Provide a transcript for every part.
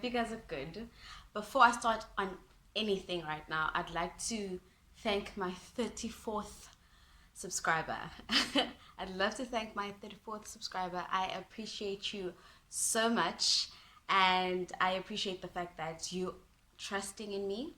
you guys are good. Before I start on anything right now, I'd like to thank my 34th subscriber. I'd love to thank my 34th subscriber. I appreciate you so much, and I appreciate the fact that you trusting in me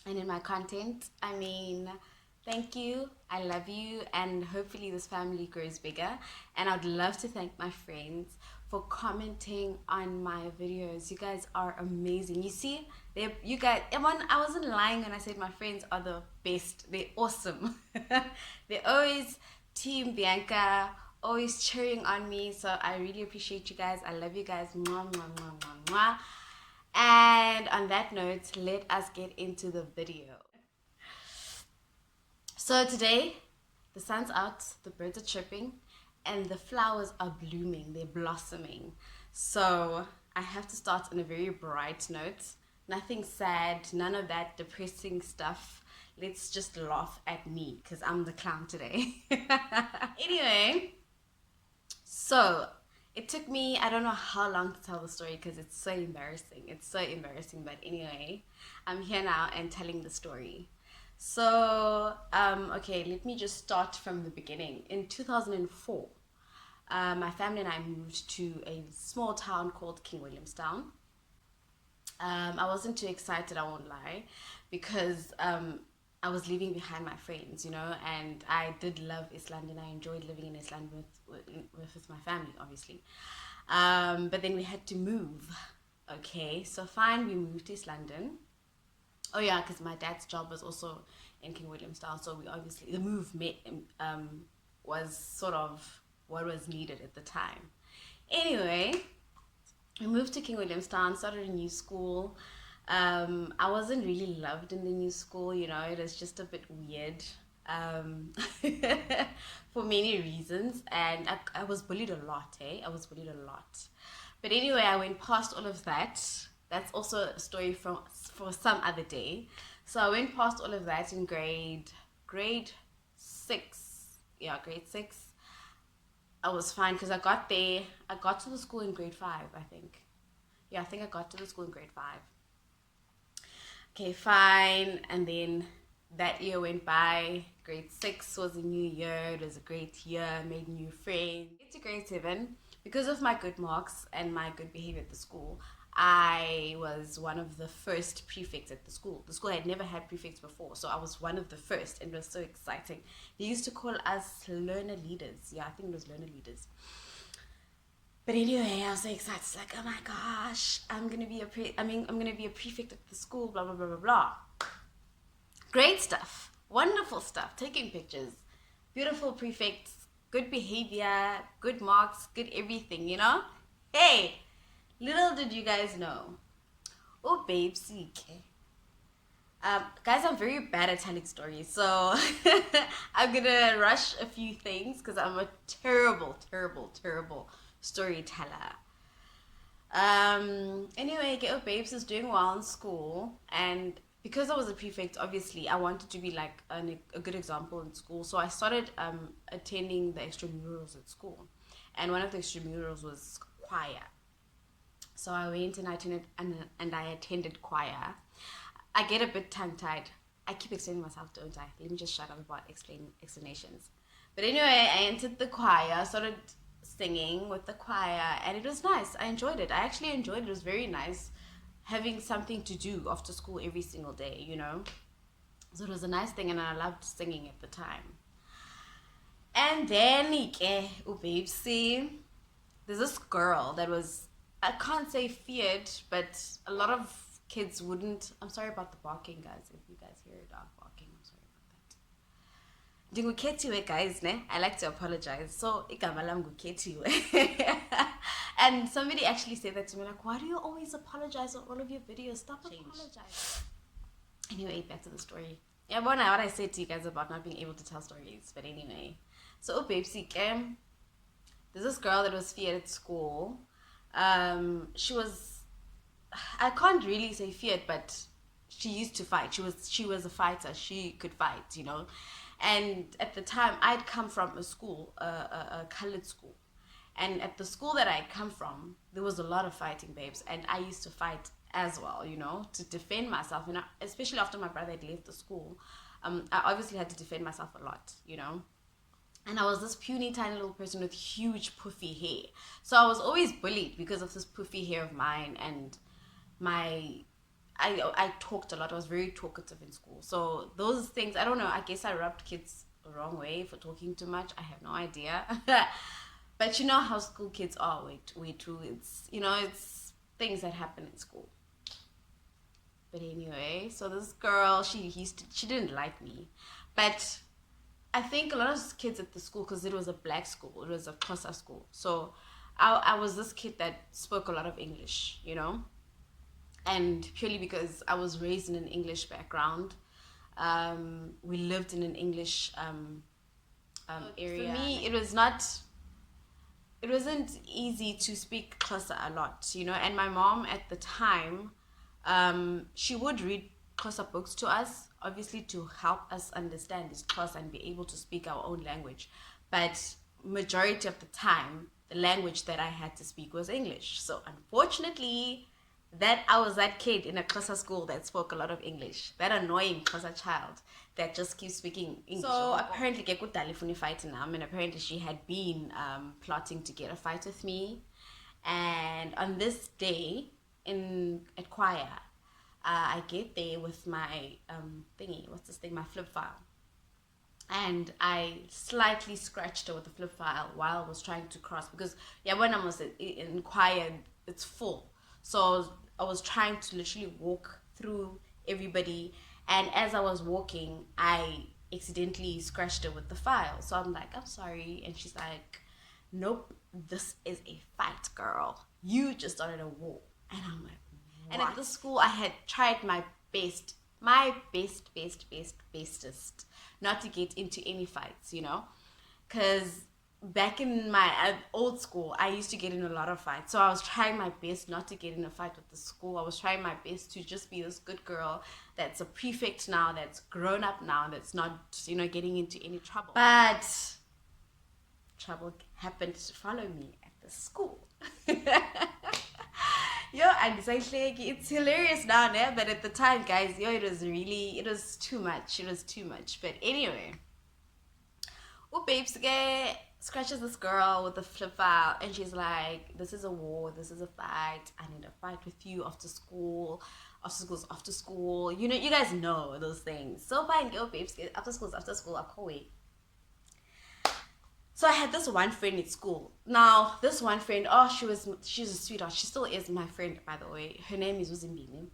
and in my content. I mean, thank you. I love you, and hopefully this family grows bigger. And I'd love to thank my friends for commenting on my videos. You guys are amazing. You see, you guys, I wasn't lying when I said my friends are the best. They're awesome. They're always Team Bianca, always cheering on me. So I really appreciate you guys. I love you guys. Mwah, mwah, mwah, mwah, mwah. And on that note, let us get into the video. So today, the sun's out, the birds are chirping, and the flowers are blooming, they're blossoming. So I have to start on a very bright note. Nothing sad, none of that depressing stuff. Let's just laugh at me, because I'm the clown today. Anyway, so it took me, I don't know how long to tell the story because it's so embarrassing. It's so embarrassing, but anyway, I'm here now and telling the story. So, okay, let me just start from the beginning. In 2004, my family and I moved to a small town called King Williamstown. I wasn't too excited, I won't lie, because I was leaving behind my friends, you know, and I did love East London. I enjoyed living in East London with my family, obviously. But then we had to move. Okay, so fine, we moved to East London. Oh yeah, because my dad's job was also in King Williamstown, so we obviously, the move was sort of what was needed at the time. Anyway, we moved to King Williamstown, started a new school. I wasn't really loved in the new school, you know, it was just a bit weird for many reasons, and I was bullied a lot, I was bullied a lot. But anyway, I went past all of that. That's also a story for some other day. So I went past all of that in grade 6. Yeah, grade 6. I was fine because I got to the school in grade 5, I think. Yeah, I think I got to the school in grade 5. Okay, fine. And then that year went by. Grade 6 was a new year. It was a great year. Made new friends. Get to grade 7. Because of my good marks and my good behavior at the school, I was one of the first prefects at the school. The school had never had prefects before, so I was one of the first, and it was so exciting. They used to call us learner leaders. Yeah, I think it was learner leaders. But anyway, I was so excited. It's like, oh my gosh, I'm gonna be a prefect at the school. Blah blah blah blah blah. Great stuff, wonderful stuff. Taking pictures, beautiful prefects, good behavior, good marks, good everything. You know, hey. Little did you guys know. Oh, babe, sick. Guys, I'm very bad at telling stories, so I'm gonna rush a few things because I'm a terrible, terrible, terrible storyteller. Anyway, Ghetto Babes is doing well in school, and because I was a prefect, obviously, I wanted to be like a good example in school, so I started attending the extramurals at school, and one of the extramurals was choir. So I went and I attended choir. I get a bit tongue-tied. I keep explaining myself, don't I? Let me just shut up about explanations. But anyway, I entered the choir, started singing with the choir, and it was nice. I enjoyed it. I actually enjoyed it. It was very nice having something to do after school every single day, you know? So it was a nice thing, and I loved singing at the time. And then, oh babe, see, there's this girl that was, I can't say feared, but a lot of kids wouldn't. I'm sorry about the barking, guys. If you guys hear a dog barking, I'm sorry about that. Ndingukhethiwe, guys, ne? I like to apologize. So, igama lam ngukhethiwe. And somebody actually said that to me, like, why do you always apologize on all of your videos? Stop apologizing. Anyway, back to the story. Yeah, what I said to you guys about not being able to tell stories. But anyway, so babesy, there's this girl that was feared at school. She was, I can't really say feared, but she used to fight. She was a fighter. She could fight, you know. And at the time, I'd come from a school, a colored school, And at the school that I come from, there was a lot of fighting, babes, and I used to fight as well, to defend myself. Especially after my brother had left the school, I obviously had to defend myself a lot. And I was this puny, tiny little person with huge, puffy hair. So I was always bullied because of this puffy hair of mine. And I talked a lot. I was very talkative in school. So those things, I don't know. I guess I rubbed kids the wrong way for talking too much. I have no idea. But you know how school kids are. Way too. It's things that happen in school. But anyway, so this girl, she didn't like me, but I think a lot of kids at the school, because it was a black school, it was a Xhosa school. So I was this kid that spoke a lot of English. And purely because I was raised in an English background, we lived in an English area. For me, it wasn't easy to speak Xhosa a lot. And my mom at the time, she would read Xhosa books to us, obviously to help us understand this Xhosa and be able to speak our own language. But majority of the time, the language that I had to speak was English. So unfortunately, I was that kid in a Xhosa school that spoke a lot of English. That annoying Xhosa child that just keeps speaking English. So apparently, get good Dalifuni fighting now, and apparently she had been plotting to get a fight with me. And on this day at choir, I get there with my thingy, what's this thing, my flip file. And I slightly scratched her with the flip file while I was trying to cross, because when I was in choir, it's full. So I was trying to literally walk through everybody, and as I was walking, I accidentally scratched her with the file. So I'm like, I'm sorry. And she's like, nope, this is a fight, girl. You just started a war. And I'm like, what? And at the school, I had tried my bestest, not to get into any fights, because back in my old school, I used to get in a lot of fights. So I was trying my best not to get in a fight with the school. I was trying my best to just be this good girl that's a prefect now, that's grown up now, that's not, getting into any trouble. But trouble happened to follow me at the school. And it's hilarious now, but at the time, guys, it was too much. But anyway, babes scratches this girl with the flip file, and she's like, this is a war, this is a fight, I need a fight with you after school. After school, you guys know those things. So fine, babes, after school, I'll call you. So I had this one friend at school. Now, this one friend, she's a sweetheart. She still is my friend, by the way. Her name is Uzimbini.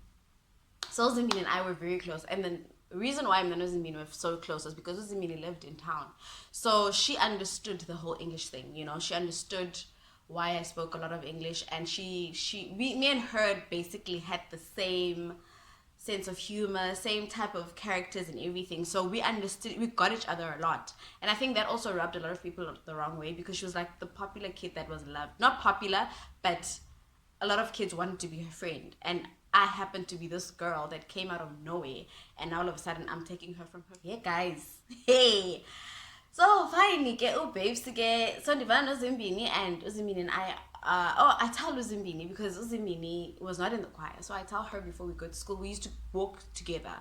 So Uzimbini and I were very close. And then the reason why me and Uzimbini were so close is because Uzimbini lived in town. So she understood the whole English thing, She understood why I spoke a lot of English. And me and her basically had the same sense of humor, same type of characters and everything. So we got each other a lot. And I think that also rubbed a lot of people the wrong way, because she was like the popular kid that was loved. Not popular, but a lot of kids wanted to be her friend. And I happened to be this girl that came out of nowhere, and all of a sudden I'm taking her from her. Yeah, guys. Hey. So finally, babes, so Ndivana Uzimbini and Uzimbini and I tell Uzimbini, because Uzimbini was not in the choir, so I tell her before we go to school. We used to walk together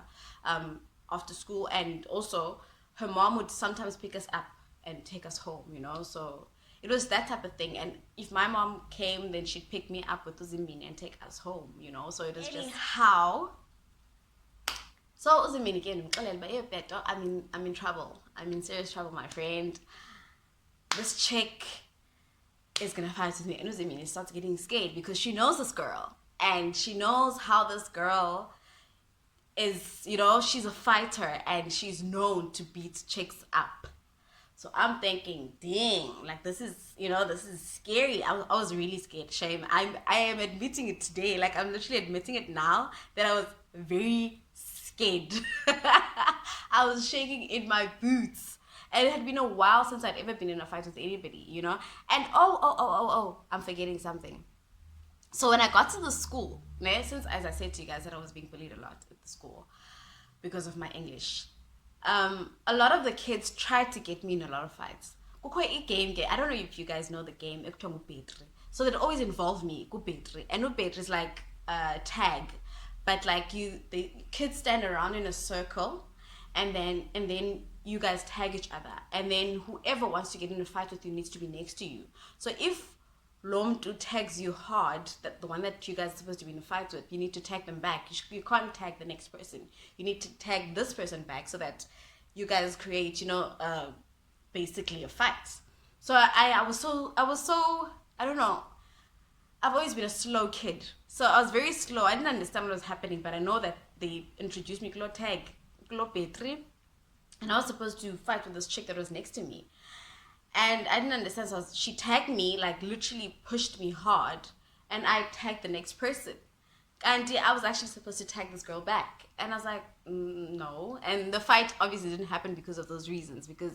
after school, and also her mom would sometimes pick us up and take us home, so it was that type of thing. And if my mom came, then she'd pick me up with Uzimbini and take us home, so it was just how. So Uzimbini again, I'm in trouble. I'm in serious trouble, my friend. This chick is gonna fight with me. And Uzimbini starts getting scared because she knows this girl, and she knows how this girl is, she's a fighter and she's known to beat chicks up. So I'm thinking, dang, like this is scary. I was really scared. Shame. I am admitting it today. Like I'm literally admitting it now that I was very scared. I was shaking in my boots. And it had been a while since I'd ever been in a fight with anybody, And I'm forgetting something. So when I got to the school, since, as I said to you guys, that I was being bullied a lot at the school because of my English, a lot of the kids tried to get me in a lot of fights. kukho game. I don't know if you guys know the game. So that always involved me. And ubetri is like tag, but like the kids stand around in a circle, and then you guys tag each other, and then whoever wants to get in a fight with you needs to be next to you. So if Lomtu tags you hard, that the one that you guys are supposed to be in a fight with, you need to tag them back. You can't tag the next person. You need to tag this person back so that you guys create, basically a fight. So I was so I don't know. I've always been a slow kid, so I was very slow. I didn't understand what was happening, but I know that they introduced me Klo tag, Klo Petri, and I was supposed to fight with this chick that was next to me. And I didn't understand, so she tagged me, like literally pushed me hard, and I tagged the next person. And I was actually supposed to tag this girl back. And I was like, no. And the fight obviously didn't happen because of those reasons, because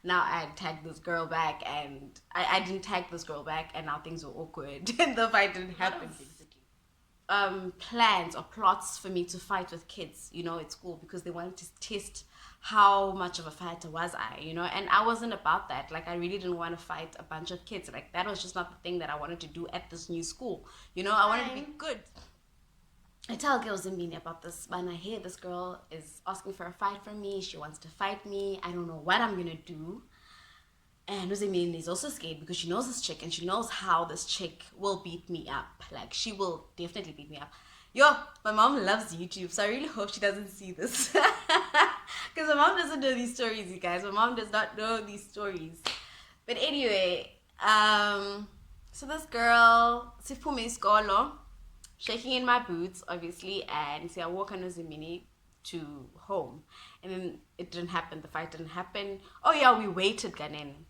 now I had tagged this girl back, and I didn't tag this girl back, and now things were awkward, and the fight didn't happen, basically. Plans or plots for me to fight with kids, at school, because they wanted to test how much of a fighter was I, and I wasn't about that. Like, I really didn't want to fight a bunch of kids. Like, that was just not the thing that I wanted to do at this new school. I wanted to be good. I tell girls in Zimbini about this when I hear this girl is asking for a fight from me. She wants to fight me. I don't know what I'm gonna do. And Zimbini is also scared because she knows this chick, and she knows how this chick will beat me up. Like, she will definitely beat me up. Yo, my mom loves YouTube, so I really hope she doesn't see this. Because my mom doesn't know these stories, you guys. My mom does not know these stories. But anyway, so this girl, Sifume Iskolo, shaking in my boots, obviously, and I walk on Zimini to home. And then it didn't happen. The fight didn't happen. Oh yeah, we waited, Ganen.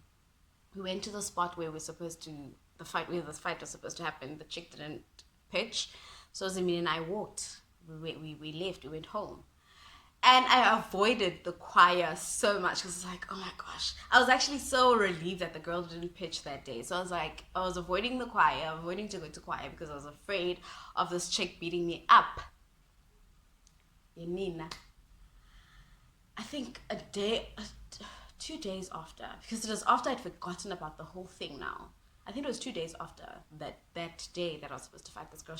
We went to the spot where this fight was supposed to happen. The chick didn't pitch. So Zimini and I walked. We left. We went home. And I avoided the choir so much because it's like, oh my gosh. I was actually so relieved that the girl didn't pitch that day. So I was avoiding the choir, avoiding to go to choir because I was afraid of this chick beating me up. Yenina. I think 2 days after, because it was after I'd forgotten about the whole thing now. I think it was 2 days after that day that I was supposed to fight this girl.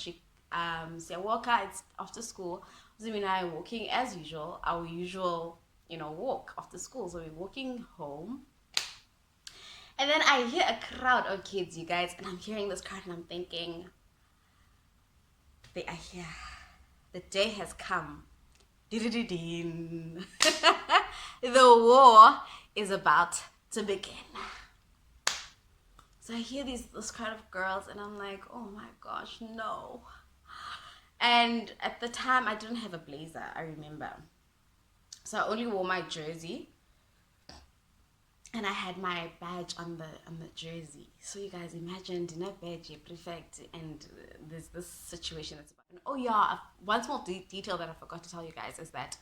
Siawaka, it's after school. Zimi and I are walking as usual, our usual, walk after school. So we're walking home. And then I hear a crowd of kids, you guys, and I'm hearing this crowd and I'm thinking, they are here. The day has come. The war is about to begin. So I hear this crowd of girls and I'm like, oh my gosh, no. And at the time, I didn't have a blazer, I remember. So I only wore my jersey. And I had my badge on the jersey. So you guys imagine, dinner badge, prefect, and there's this situation that's about. Oh yeah, one small detail that I forgot to tell you guys is that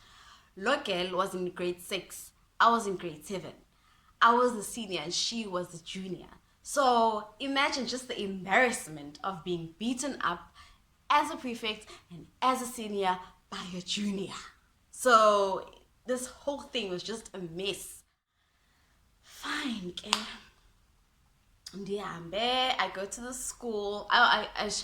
Lokel was in grade 6. I was in grade 7. I was the senior and she was the junior. So imagine just the embarrassment of being beaten up as a prefect and as a senior by a junior. So this whole thing was just a mess. Fine, okay. I go to the school.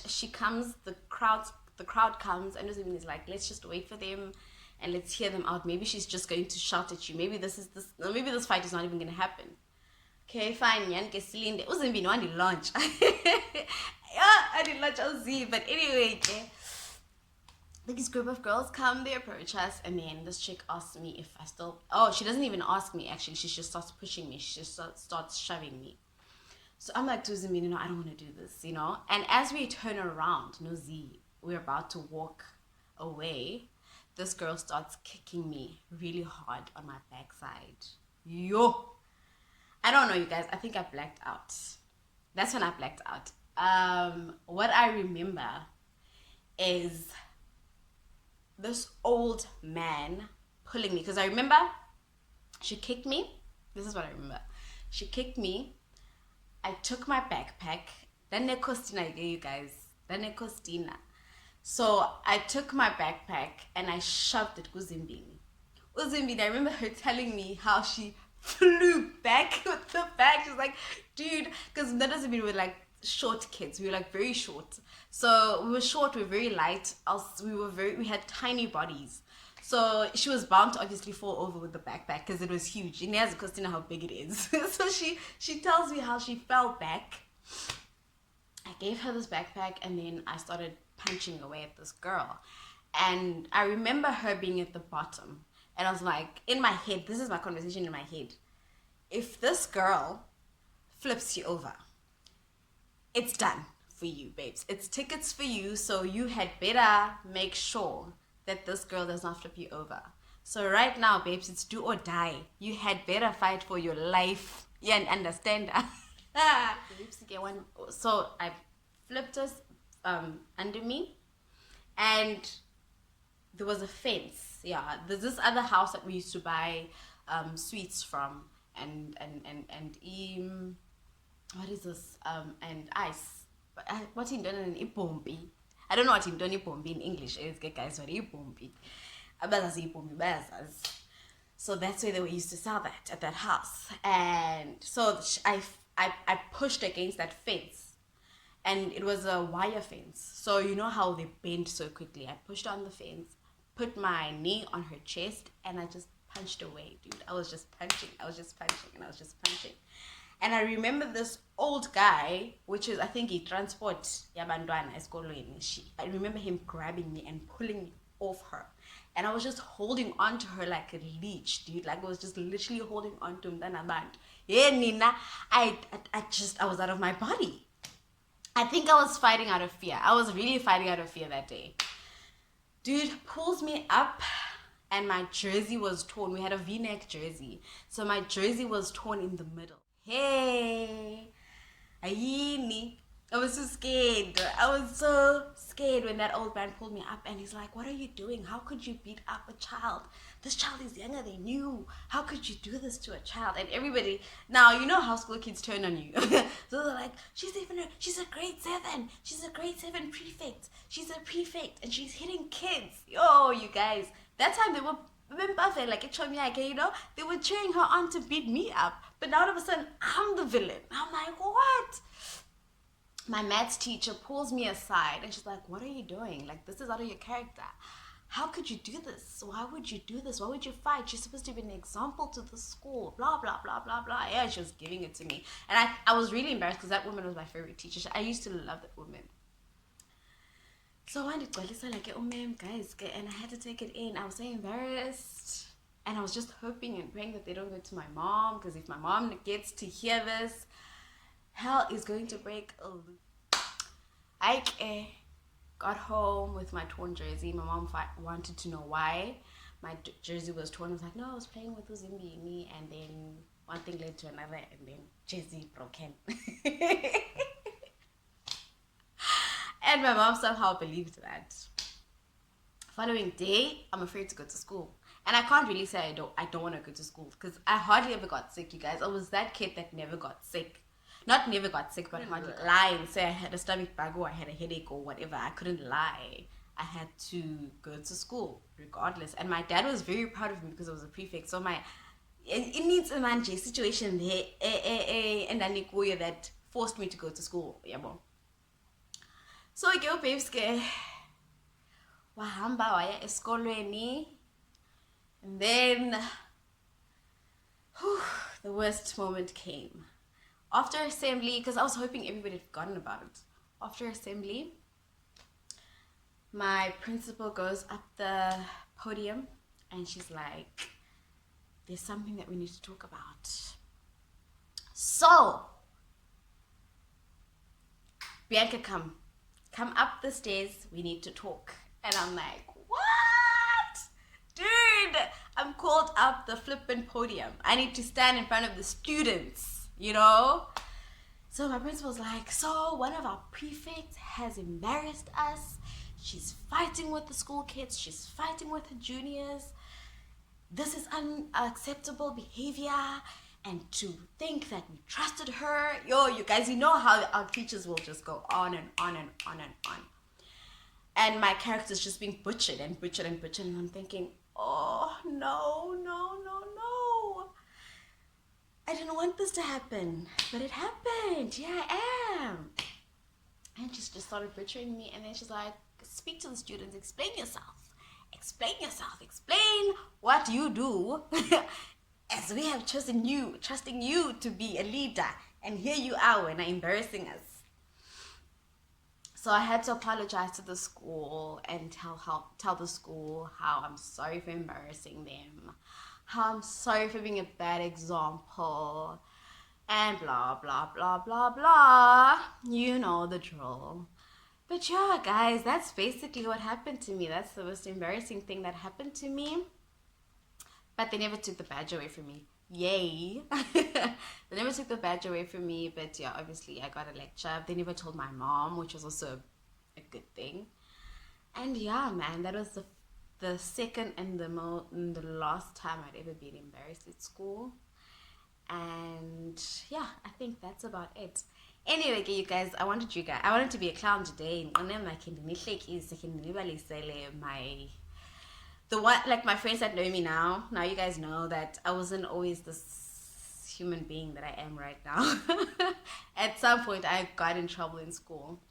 She comes. The crowd comes, and Uzimini is like, let's just wait for them and let's hear them out. Maybe she's just going to shout at you. Maybe this fight is not even going to happen. Okay, fine. Yan kesilinde. Uzimini wandi lunch. I did lunch. I'll see. But anyway, okay. This group of girls come, they approach us, and then this chick asks me if I still... Oh, she doesn't even ask me, actually. She just starts pushing me. She just starts shoving me. So I'm like, to Zimini, I don't want to do this, And as we turn around, we're about to walk away, this girl starts kicking me really hard on my backside. Yo! I don't know, you guys. I think I blacked out. That's when I blacked out. What I remember is this old man pulling me, because I remember she kicked me. This is what I remember. She kicked me. I took my backpack. Dane Costina, you guys. Dane Costina. So I took my backpack and I shoved it Uzimbini. I remember her telling me how she flew back with the bag. She's like, dude, because that doesn't mean we're like short kids. We were like very short. So we were short, we were very light. We had tiny bodies. So she was bound to obviously fall over with the backpack because it was huge. And has because you know how big it is. So she tells me how she fell back. I gave her this backpack and then I started punching away at this girl. And I remember her being at the bottom. And I was like, in my head, this is my conversation in my head. If this girl flips you over, it's done for you, babes. It's tickets for you. So you had better make sure that this girl does not flip you over. So right now, babes, it's do or die. You had better fight for your life. Yeah, and understand that. So I flipped us under me, and there was a fence. Yeah, there's this other house that we used to buy sweets from, and what is this and ice. What in done in Ipombi? I don't know what in done Ipombi in English is, guys. What Ipombi? So that's where they used to sell that at that house, and so I pushed against that fence, and it was a wire fence. So you know how they bend so quickly. I pushed on the fence, put my knee on her chest, and I just punched away, dude. I was just punching, and I remember this old guy, which is I think he transport yabantwana esikolweni. I remember him grabbing me and pulling me off her. And I was just holding on to her like a leech, dude. Like I was just literally holding on to him. Yeah, Nina, I was out of my body. I think I was fighting out of fear. I was really fighting out of fear that day. Dude pulls me up and my jersey was torn. We had a V-neck jersey. So my jersey was torn in the middle. Hey, ayini. I was so scared. I was so scared when that old man pulled me up and he's like, what are you doing? How could you beat up a child? This child is younger than you. How could you do this to a child? And everybody, now you know how school kids turn on you. So they're like, she's a grade 7. She's a grade 7 prefect. She's a prefect and she's hitting kids. Yo, you guys, that time they were like you know, they were cheering her on to beat me up. But now all of a sudden, I'm the villain. I'm like, what? My maths teacher pulls me aside and she's like, what are you doing? Like, this is out of your character. How could you do this? Why would you do this? Why would you fight? She's supposed to be an example to the school. Blah, blah, blah, blah, blah. Yeah, she was giving it to me. And I was really embarrassed because that woman was my favorite teacher. I used to love that woman. So I did like, oh man, guys, and I had to take it in. I was so embarrassed. And I was just hoping and praying that they don't go to my mom, because if my mom gets to hear this, hell is going to break loose. I got home with my torn jersey. My mom wanted to know why my jersey was torn. I was like, no, I was playing with Uzimbini, and then one thing led to another, and then jersey broken. And my mom somehow believed that. Following day, I'm afraid to go to school. And I can't really say I don't want to go to school because I hardly ever got sick, you guys. I was that kid that never got sick. Not never got sick, but hardly lie and say I had a stomach bug or I had a headache or whatever. I couldn't lie. I had to go to school regardless. And my dad was very proud of me because I was a prefect. So it needs a man situation there and then that forced me to go to school. Yeah, well. So I go babes wahamba waya esikolweni. And then the worst moment came. After assembly, because I was hoping everybody had forgotten about it. After assembly, my principal goes up the podium and she's like, there's something that we need to talk about. So, Bianca, come up the stairs, we need to talk. And I'm like, what? Dude, I'm called up the flippin' podium. I need to stand in front of the students, you know? So my principal's like, so one of our prefects has embarrassed us. She's fighting with the school kids. She's fighting with her juniors. This is unacceptable behavior. And to think that we trusted her. Yo, you guys, you know how our teachers will just go on and on and on and on. And my character's just being butchered and butchered and butchered. And I'm thinking, oh, no. I didn't want this to happen, but it happened. Here I am. And she just started butchering me, and then she's like, speak to the students, explain yourself. Explain yourself. Explain what you do. As we have chosen you, trusting you to be a leader. And here you are when you're embarrassing us. So I had to apologize to the school and tell the school how I'm sorry for embarrassing them, how I'm sorry for being a bad example, and blah blah blah blah blah. You know the drill. But yeah, guys, that's basically what happened to me. That's the most embarrassing thing that happened to me. But they never took the badge away from me. Yay. They never took the badge away from me, but yeah, obviously I got a lecture. They never told my mom, which was also a good thing. And yeah, man, that was the second and the last time I'd ever been embarrassed at school. And yeah, I think that's about it. Anyway, you guys, I wanted to be a clown today. My the one, like my friends that know me now you guys know that I wasn't always this human being that I am right now. At some point I got in trouble in school.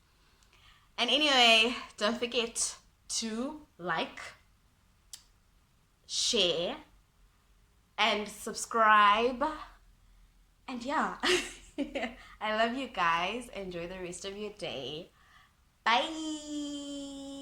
And anyway, don't forget to like, share, and subscribe. And yeah, I love you guys. Enjoy the rest of your day. Bye.